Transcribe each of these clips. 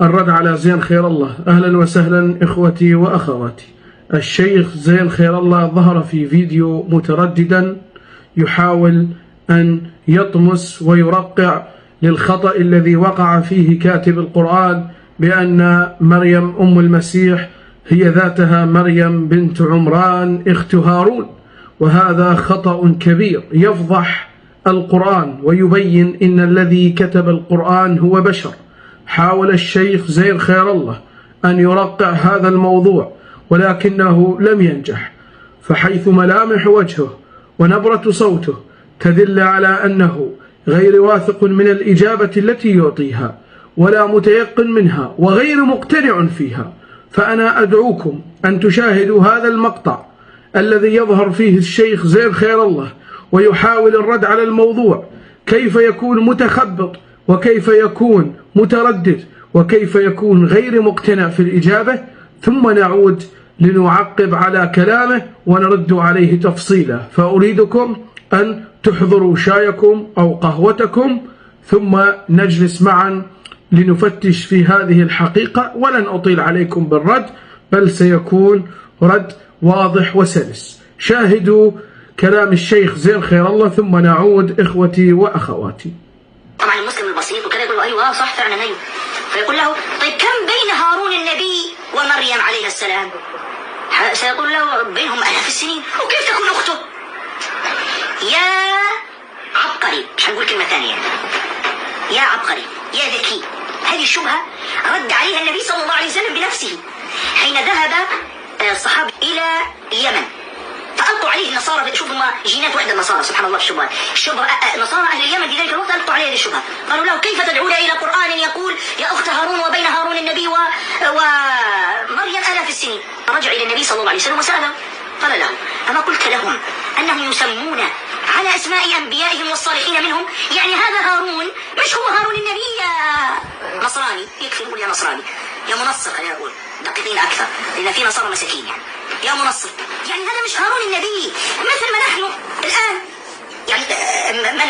الرد على زين خير الله. أهلا وسهلا إخوتي وأخواتي. الشيخ زين خير الله ظهر في فيديو مترددا يحاول أن يطمس ويرقع للخطأ الذي وقع فيه كاتب القرآن بأن مريم أم المسيح هي ذاتها مريم بنت عمران اخت هارون، وهذا خطأ كبير يفضح القرآن ويبين إن الذي كتب القرآن هو بشر. حاول الشيخ زين خير الله أن يرقع هذا الموضوع ولكنه لم ينجح، فحيث ملامح وجهه ونبرة صوته تدل على أنه غير واثق من الإجابة التي يعطيها ولا متيقن منها وغير مقتنع فيها، فأنا أدعوكم أن تشاهدوا هذا المقطع الذي يظهر فيه الشيخ زين خير الله ويحاول الرد على الموضوع، كيف يكون متخبط وكيف يكون متردد وكيف يكون غير مقتنع في الإجابة، ثم نعود لنعقب على كلامه ونرد عليه تفصيلا. فأريدكم أن تحضروا شايكم أو قهوتكم ثم نجلس معا لنفتش في هذه الحقيقة، ولن أطيل عليكم بالرد بل سيكون رد واضح وسلس. شاهدوا كلام الشيخ زين خير الله ثم نعود إخوتي وأخواتي. طبعا المسلم البسيط وكذا يقول له أيوة صح فعلا أيوة، فيقول له طيب كم بين هارون النبي ومريم عليه السلام؟ سيقول له بينهم آلاف السنين، وكيف تكون أخته؟ يا عبقري، مش هنقول كلمة ثانية، يا عبقري يا ذكي، هذه الشبهة رد عليها النبي صلى الله عليه وسلم بنفسه حين ذهب الصحابة إلى اليمن، فألقوا عليه النصارى. شوفوا ما جينات واحدة النصارى سبحان الله في الشبهات. نصارى أهل اليمن في ذلك الوقت ألقوا عليه هذه الشبهة، قالوا له كيف تدعون إلى قرآن يقول يا أخت هارون وبين هارون النبي ومريم آلاف السنين؟ رجع إلى النبي صلى الله عليه وسلم وسأله قال له أما قلت لهم أنهم يسمون على أسماء أنبيائهم والصالحين منهم؟ يعني هذا هارون مش هو هارون النبي يا نصراني، يكفي نقول يا نصراني يا منصر، خلينا نقول دقيقين أكثر لأن في نصارى مساكين، يعني يا منصر، يعني هذا مش هارون النبي مثل ما نحن الآن، يعني من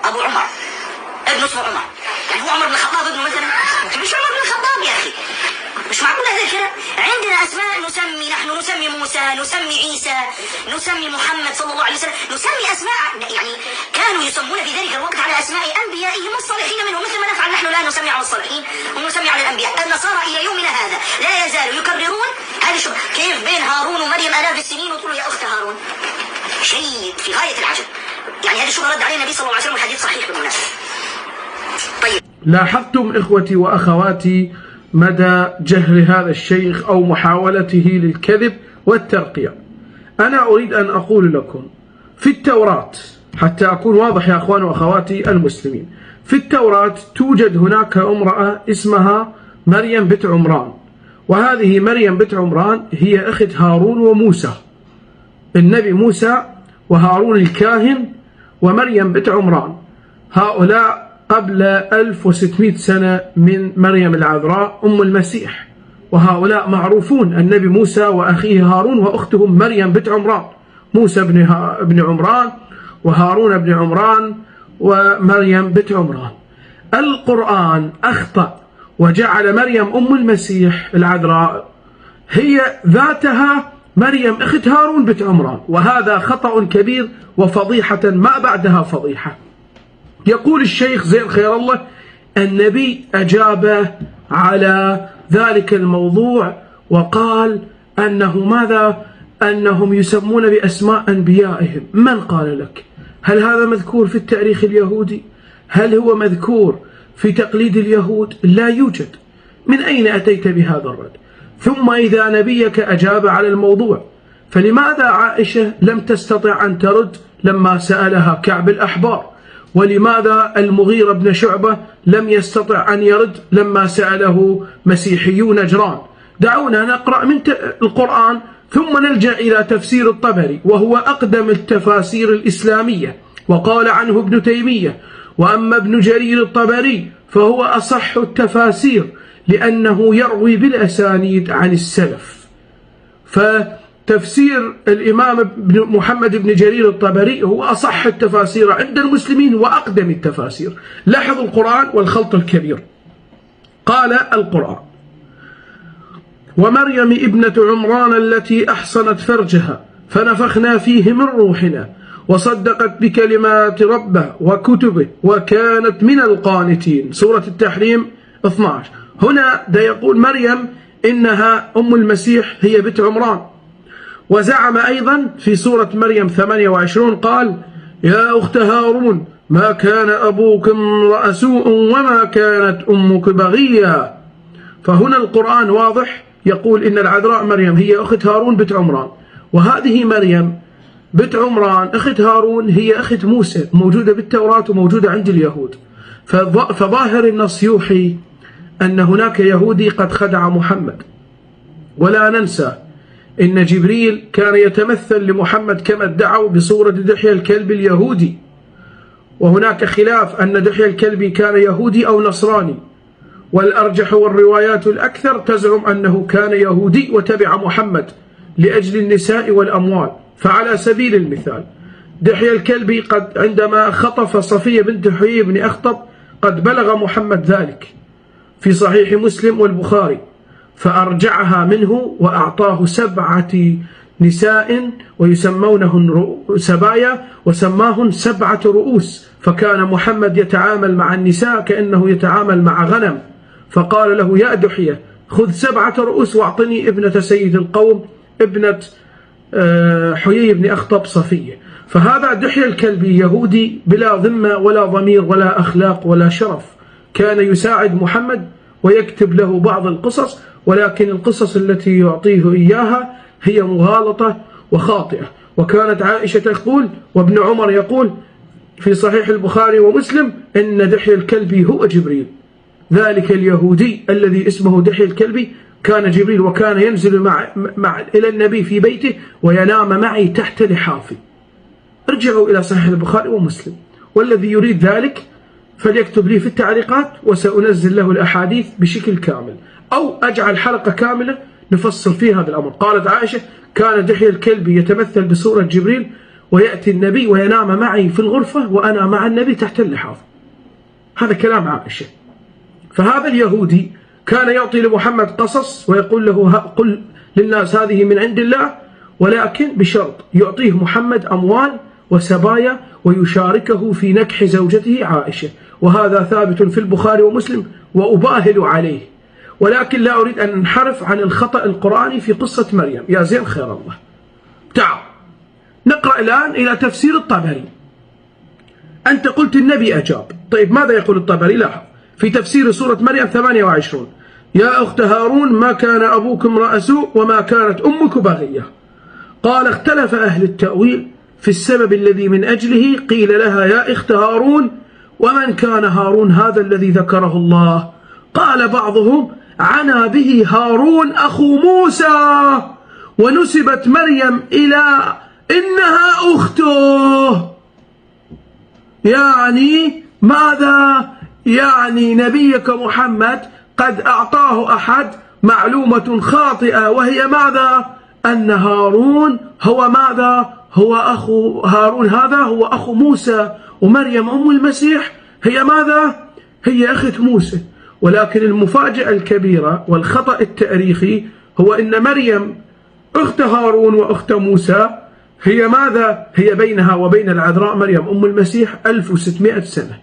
أبو عمر ابن اسمه عمر، يعني هو عمر بن الخطاب ابنه مثلا؟ مش عمر بن الخطاب يا أخي، مش معقول هذا الكلام. عندنا أسماء نسمي، نحن نسمي موسى، نسمي عيسى، نسمي محمد صلى الله عليه وسلم، نسمي أسماء، يعني كانوا يسمون في ذلك الوقت على أسماء أنبيائهم والصالحين منهم مثل ما نفعل نحن الآن، نسمي على الصالحين ونسمي على الأنبياء. النصارى إلى يومنا هذا لا يزالوا يكررون هذه الشبهة، كيف بين هارون ومريم آلاف السنين وتقولوا يا أخت هارون؟ شيء في غاية العجب، يعني هذه الشبهة رد عليه النبي صلى الله عليه وسلم والحديث صحيح بالمناسبة. طيب لاحظتم إخوتي وأخواتي مدى جهل هذا الشيخ أو محاولته للكذب والترقيع. أنا أريد أن أقول لكم في التوراة، حتى أكون واضح يا أخوان وأخواتي المسلمين، في التوراة توجد هناك امرأة اسمها مريم بنت عمران، وهذه مريم بنت عمران هي أخت هارون وموسى، النبي موسى وهارون الكاهن ومريم بنت عمران، هؤلاء قبل 1600 سنة من مريم العذراء أم المسيح، وهؤلاء معروفون، النبي موسى وأخيه هارون وأختهم مريم بنت عمران، موسى بن عمران وهارون بن عمران ومريم بنت عمران. القرآن أخطأ وجعل مريم أم المسيح العذراء هي ذاتها مريم أخت هارون بنت عمران، وهذا خطأ كبير وفضيحة ما بعدها فضيحة. يقول الشيخ زين خير الله النبي أجاب على ذلك الموضوع وقال أنه ماذا؟ أنهم يسمون بأسماء أنبيائهم. من قال لك؟ هل هذا مذكور في التاريخ اليهودي؟ هل هو مذكور في تقليد اليهود؟ لا يوجد. من أين أتيت بهذا الرد؟ ثم إذا نبيك أجاب على الموضوع، فلماذا عائشة لم تستطع أن ترد لما سألها كعب الأحبار؟ ولماذا المغيرة بن شعبة لم يستطع أن يرد لما سأله مسيحيو نجران؟ دعونا نقرأ من القرآن ثم نلجأ إلى تفسير الطبري، وهو أقدم التفاسير الإسلامية، وقال عنه ابن تيمية. وأما ابن جرير الطبري فهو أصح التفاسير لأنه يروي بالأسانيد عن السلف. فتفسير الإمام محمد بن جرير الطبري هو أصح التفاسير عند المسلمين وأقدم التفاسير. لاحظوا القرآن والخلط الكبير. قال القرآن: ومريم ابنة عمران التي أحصنت فرجها فنفخنا فيه من روحنا وصدقت بكلمات ربه وكتبه وكانت من القانتين. سورة التحريم 12. هنا دا يقول مريم إنها أم المسيح، هي بنت عمران. وزعم أيضا في سورة مريم 28 قال: يا أخت هارون ما كان أبوك امرأ سوء وما كانت أمك بغيا. فهنا القرآن واضح يقول إن العذراء مريم هي أخت هارون بنت عمران، وهذه مريم بنت عمران أخت هارون هي أخت موسى، موجودة بالتوراة وموجودة عند اليهود. فظاهر النص يوحي أن هناك يهودي قد خدع محمد. ولا ننسى إن جبريل كان يتمثل لمحمد كما ادعوا بصورة دحية الكلب اليهودي، وهناك خلاف أن دحية الكلب كان يهودي أو نصراني، والأرجح والروايات الأكثر تزعم أنه كان يهودي وتبع محمد لأجل النساء والأموال. فعلى سبيل المثال دحية الكلبي قد عندما خطف صفية بنت حيي بن أخطب قد بلغ محمد ذلك في صحيح مسلم والبخاري، فأرجعها منه وأعطاه 7 نساء ويسمونهن سبايا وسماهن 7 رؤوس، فكان محمد يتعامل مع النساء كأنه يتعامل مع غنم. فقال له: يا دحية خذ 7 رؤوس واعطني ابنة سيد القوم ابنة حيي بن أخطب صفية. فهذا دحية الكلبي يهودي بلا ذمة ولا ضمير ولا أخلاق ولا شرف، كان يساعد محمد ويكتب له بعض القصص، ولكن القصص التي يعطيه إياها هي مغالطة وخاطئة. وكانت عائشة تقول وابن عمر يقول في صحيح البخاري ومسلم إن دحية الكلبي هو جبريل، ذلك اليهودي الذي اسمه دحية الكلبي كان جبريل، وكان ينزل إلى النبي في بيته وينام معي تحت لحافي. ارجعوا إلى صحيح البخاري ومسلم، والذي يريد ذلك فليكتب لي في التعليقات وسأنزل له الأحاديث بشكل كامل، أو أجعل حلقة كاملة نفصل فيها هذا الأمر. قالت عائشة: كان دحية الكلبي يتمثل بصورة جبريل ويأتي النبي وينام معي في الغرفة وأنا مع النبي تحت اللحاف. هذا كلام عائشة. فهذا اليهودي كان يعطي لمحمد قصص ويقول له: قل للناس هذه من عند الله، ولكن بشرط يعطيه محمد أموال وسبايا ويشاركه في نكح زوجته عائشة. وهذا ثابت في البخاري ومسلم وأباهل عليه، ولكن لا أريد أن ننحرف عن الخطأ القرآني في قصة مريم. يا زين خير الله. تعال نقرأ الآن إلى تفسير الطبري. أنت قلت النبي أجاب، طيب ماذا يقول الطبري؟ لاحظ في تفسير سورة مريم 28: يا أخت هارون ما كان أبوك امرأ سوء وما كانت أمك بغية. قال: اختلف أهل التأويل في السبب الذي من أجله قيل لها يا أخت هارون، ومن كان هارون هذا الذي ذكره الله؟ قال بعضهم: عنا به هارون أخو موسى، ونسبت مريم إلى إنها أخته. يعني ماذا؟ يعني نبيك محمد قد أعطاه أحد معلومة خاطئة، وهي ماذا؟ أن هارون هو ماذا؟ هو أخو هارون، هذا هو أخو موسى، ومريم أم المسيح هي ماذا؟ هي أخت موسى. ولكن المفاجأة الكبيرة والخطأ التاريخي هو أن مريم أخت هارون وأخت موسى هي ماذا؟ هي بينها وبين العذراء مريم أم المسيح 1600 سنة،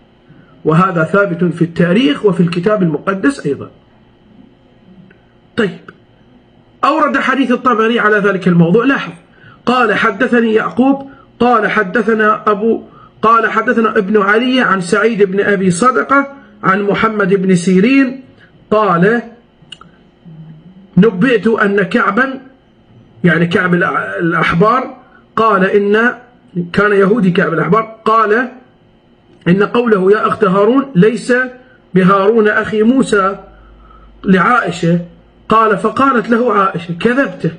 وهذا ثابت في التاريخ وفي الكتاب المقدس أيضا. طيب، أورد حديث الطبري على ذلك الموضوع. لاحظ: قال حدثني يعقوب قال حدثنا ابن علي عن سعيد بن أبي صدقة عن محمد بن سيرين قال: نبئت أن كعبا، يعني كعب الأحبار، قال إن كان يهودي كعب الأحبار، قال إن قوله يا أخت هارون ليس بهارون أخي موسى لعائشة. قال: فقالت له عائشة: كذبته.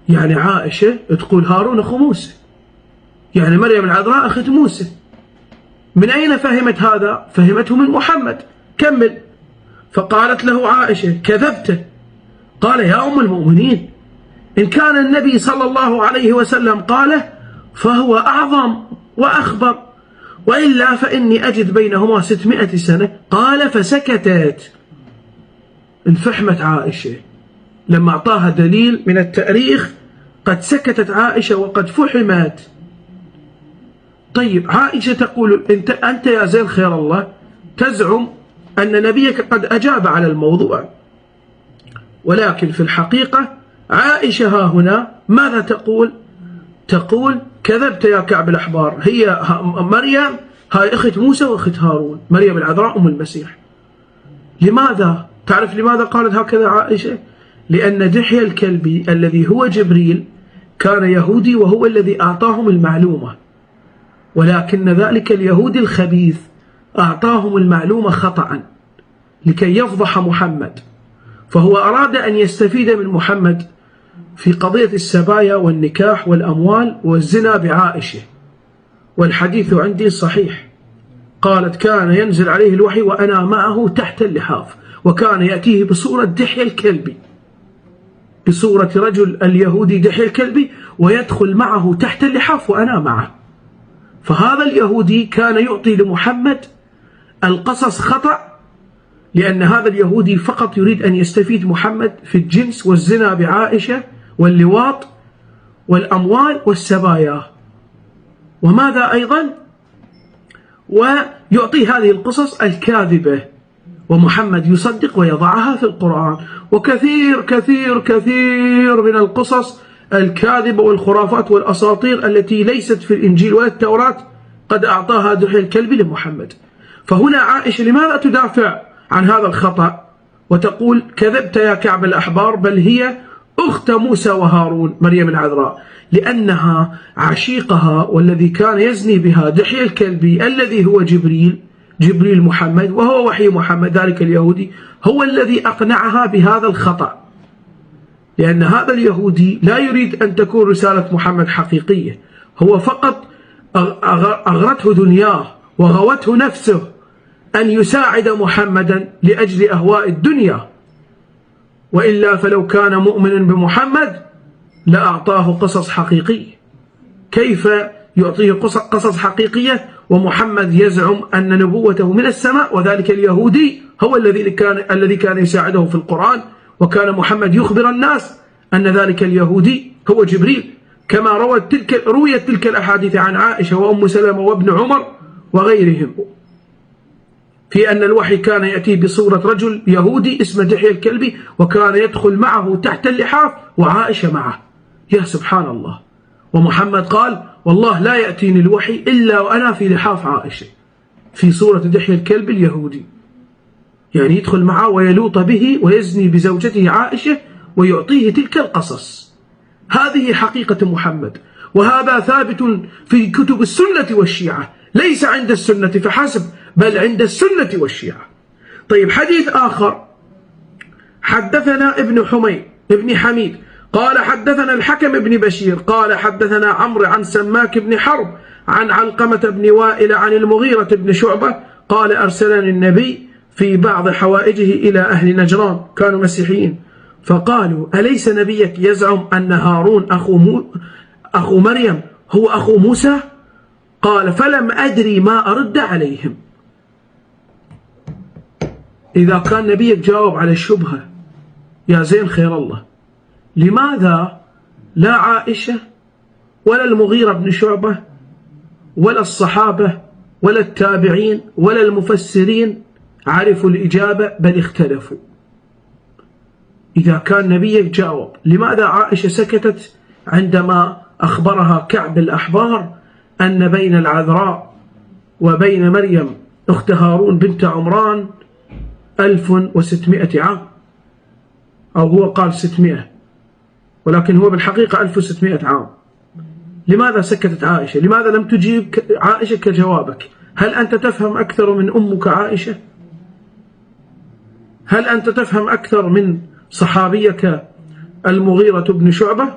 يعني عائشة تقول هارون أخو موسى، يعني مريم العذراء أخت موسى. من أين فهمت هذا؟ فهمته من محمد. كمل: فقالت له عائشة: كذبته. قال: يا أم المؤمنين، إن كان النبي صلى الله عليه وسلم قاله فهو أعظم وأخبر، وإلا فإني أجد بينهما 600 سنة. قال: فسكتت. انفحمت عائشة لما أعطاها دليل من التاريخ، قد سكتت عائشة وقد فحمت. طيب عائشة تقول أنت يا زين خير الله تزعم أن نبيك قد أجاب على الموضوع، ولكن في الحقيقة عائشة ها هنا ماذا تقول؟ تقول كذبت يا كعب الأحبار، هي مريم هاي أخت موسى وأخت هارون، مريم العذراء أم المسيح. لماذا؟ تعرف لماذا قالت هكذا عائشة؟ لأن دحية الكلبي الذي هو جبريل كان يهودي وهو الذي أعطاهم المعلومة، ولكن ذلك اليهودي الخبيث أعطاهم المعلومة خطأ لكي يفضح محمد، فهو أراد أن يستفيد من محمد في قضية السبايا والنكاح والأموال والزنا بعائشة. والحديث عندي صحيح، قالت كان ينزل عليه الوحي وأنا معه تحت اللحاف، وكان يأتيه بصورة دحية الكلبي، بصورة رجل اليهودي دحية الكلبي، ويدخل معه تحت اللحاف وأنا معه. فهذا اليهودي كان يعطي لمحمد القصص خطأ، لأن هذا اليهودي فقط يريد أن يستفيد محمد في الجنس والزنا بعائشة واللواط والأموال والسبايا. وماذا أيضا؟ ويعطي هذه القصص الكاذبة، ومحمد يصدق ويضعها في القرآن. وكثير كثير كثير من القصص الكاذبة والخرافات والأساطير التي ليست في الإنجيل ولا التوراة قد أعطاها دحية الكلبي لمحمد. فهنا عائشة لماذا تدافع عن هذا الخطأ وتقول كذبت يا كعب الأحبار، بل هي أخت موسى وهارون مريم العذراء؟ لأنها عشيقها والذي كان يزني بها دحية الكلبي الذي هو جبريل محمد وهو وحي محمد ذلك اليهودي، هو الذي أقنعها بهذا الخطأ، لأن هذا اليهودي لا يريد أن تكون رسالة محمد حقيقية، هو فقط أغرته دنياه وغوته نفسه أن يساعد محمدا لأجل أهواء الدنيا، وإلا فلو كان مؤمنا بمحمد لأعطاه قصص حقيقية. كيف يعطيه قصص حقيقية ومحمد يزعم أن نبوته من السماء، وذلك اليهودي هو الذي كان يساعده في القرآن، وكان محمد يخبر الناس أن ذلك اليهودي هو جبريل، كما رويت تلك الأحاديث عن عائشة وأم سلمة وابن عمر وغيرهم، في أن الوحي كان يأتي بصورة رجل يهودي اسمه دحية الكلبي، وكان يدخل معه تحت اللحاف وعائشة معه. يا سبحان الله. ومحمد قال والله لا يأتيني الوحي إلا وأنا في لحاف عائشة، في صورة دحية الكلبي اليهودي، يعني يدخل معه ويلوط به ويزني بزوجته عائشة ويعطيه تلك القصص. هذه حقيقة محمد، وهذا ثابت في كتب السنة والشيعة، ليس عند السنة فحسب بل عند السنة والشيعة. طيب حديث آخر، حدثنا ابن حميد قال حدثنا الحكم بن بشير قال حدثنا عمرو عن سماك بن حرب عن علقمة بن وائل عن المغيرة بن شعبة قال أرسلني النبي في بعض حوائجه إلى أهل نجران، كانوا مسيحيين، فقالوا أليس نبيك يزعم أن هارون أخو مريم هو أخو موسى؟ قال فلم أدري ما أرد عليهم. إذا كان نبيك جاوب على الشبهة يا زين خير الله، لماذا لا عائشة ولا المغيرة بن شعبة ولا الصحابة ولا التابعين ولا المفسرين عرفوا الإجابة بل اختلفوا؟ إذا كان نبيك جاوب، لماذا عائشة سكتت عندما أخبرها كعب الأحبار أن بين العذراء وبين مريم أخت هارون بنت عمران 1600 عام، أو هو قال 600، ولكن هو بالحقيقة 1600 عام. لماذا سكتت عائشة؟ لماذا لم تجيب عائشة كجوابك؟ هل أنت تفهم أكثر من أمك عائشة؟ هل أنت تفهم أكثر من صحابيك المغيرة بن شعبة؟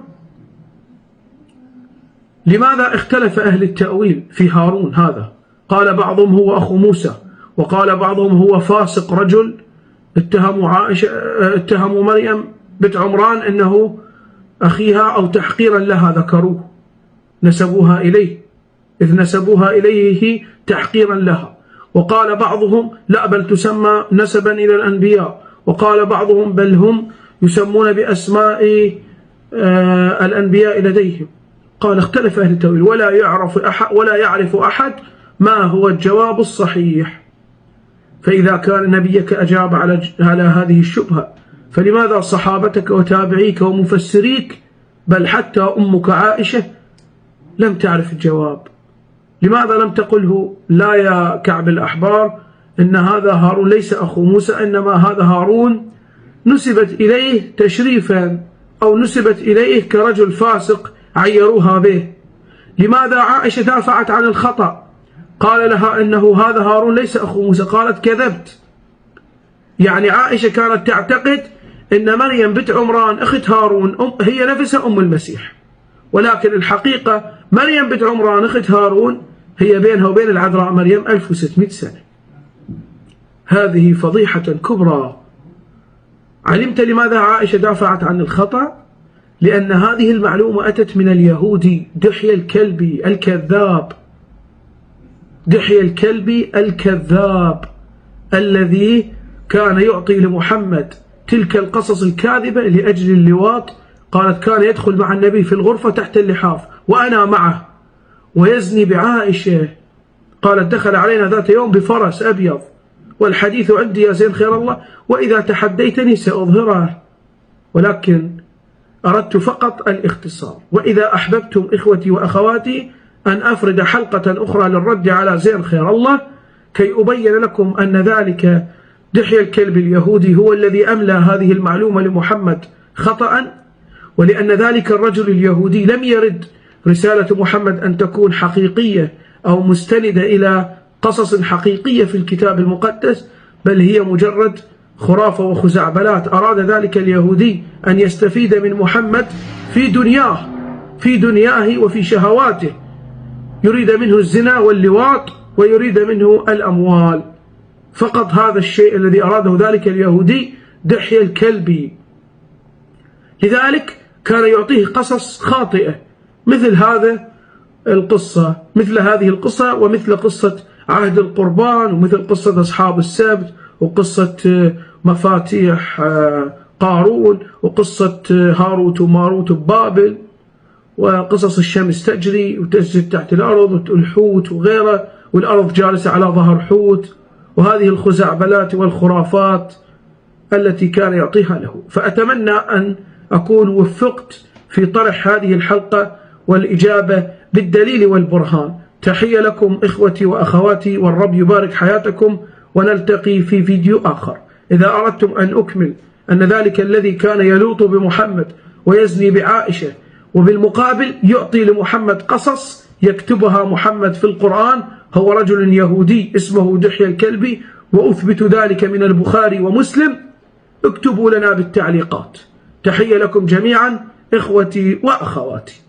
لماذا اختلف أهل التأويل في هارون هذا؟ قال بعضهم هو أخو موسى، وقال بعضهم هو فاسق رجل اتهموا مريم بنت عمران أنه أخيها أو تحقيرا لها ذكروه، نسبوها إليه، إذ نسبوها إليه تحقيرا لها. وقال بعضهم لا بل تسمى نسبا إلى الأنبياء، وقال بعضهم بل هم يسمون بأسماء الأنبياء لديهم. قال اختلف أهل التأويل ولا يعرف أحد ما هو الجواب الصحيح. فإذا كان نبيك أجاب على هذه الشبهة فلماذا صحابتك وتابعيك ومفسريك بل حتى أمك عائشة لم تعرف الجواب؟ لماذا لم تقله لا يا كعب الأحبار إن هذا هارون ليس أخو موسى، إنما هذا هارون نسبت إليه تشريفا أو نسبت إليه كرجل فاسق عيروها به؟ لماذا عائشة دافعت عن الخطأ؟ قال لها إنه هذا هارون ليس أخو موسى، قالت كذبت. يعني عائشة كانت تعتقد إن مريم بنت عمران أخت هارون هي نفسها أم المسيح، ولكن الحقيقة مريم بنت عمران أخت هارون هي بينها وبين العذراء مريم 1600 سنة. هذه فضيحة كبرى. علمت لماذا عائشة دافعت عن الخطأ؟ لأن هذه المعلومة أتت من اليهودي دحية الكلبي الكذاب، دحية الكلبي الكذاب الذي كان يعطي لمحمد تلك القصص الكاذبة لأجل اللواط. قالت كان يدخل مع النبي في الغرفة تحت اللحاف وأنا معه ويزني بعائشة. قالت دخل علينا ذات يوم بفرس أبيض والحديث عندي يا زين خير الله، وإذا تحديتني سأظهره، ولكن أردت فقط الاختصار. وإذا أحببتم إخوتي وأخواتي أن أفرد حلقة أخرى للرد على زين خير الله كي أبين لكم أن ذلك دحية الكلب اليهودي هو الذي أملى هذه المعلومة لمحمد خطأ، ولأن ذلك الرجل اليهودي لم يرد رسالة محمد أن تكون حقيقية أو مستندة إلى قصص حقيقية في الكتاب المقدس، بل هي مجرد خرافة وخزعبلات. أراد ذلك اليهودي أن يستفيد من محمد في دنياه وفي شهواته، يريد منه الزنا واللواط ويريد منه الأموال فقط. هذا الشيء الذي أراده ذلك اليهودي دحية الكلبي. لذلك كان يعطيه قصص خاطئة مثل هذه القصة ومثل قصة عهد القربان ومثل قصة أصحاب السبت وقصة مفاتيح قارون وقصة هاروت وماروت ببابل وقصص الشمس تجري وتسجد تحت الأرض والحوت وغيره والأرض جالسة على ظهر حوت، وهذه الخزعبلات والخرافات التي كان يعطيها له. فأتمنى أن أكون وفقت في طرح هذه الحلقة والإجابة بالدليل والبرهان. تحية لكم إخوتي وأخواتي، والرب يبارك حياتكم، ونلتقي في فيديو آخر. إذا أردتم أن أكمل أن ذلك الذي كان يلوط بمحمد ويزني بعائشة وبالمقابل يعطي لمحمد قصص يكتبها محمد في القرآن هو رجل يهودي اسمه دحية الكلبي، وأثبت ذلك من البخاري ومسلم، اكتبوا لنا بالتعليقات. تحية لكم جميعا إخوتي وأخواتي.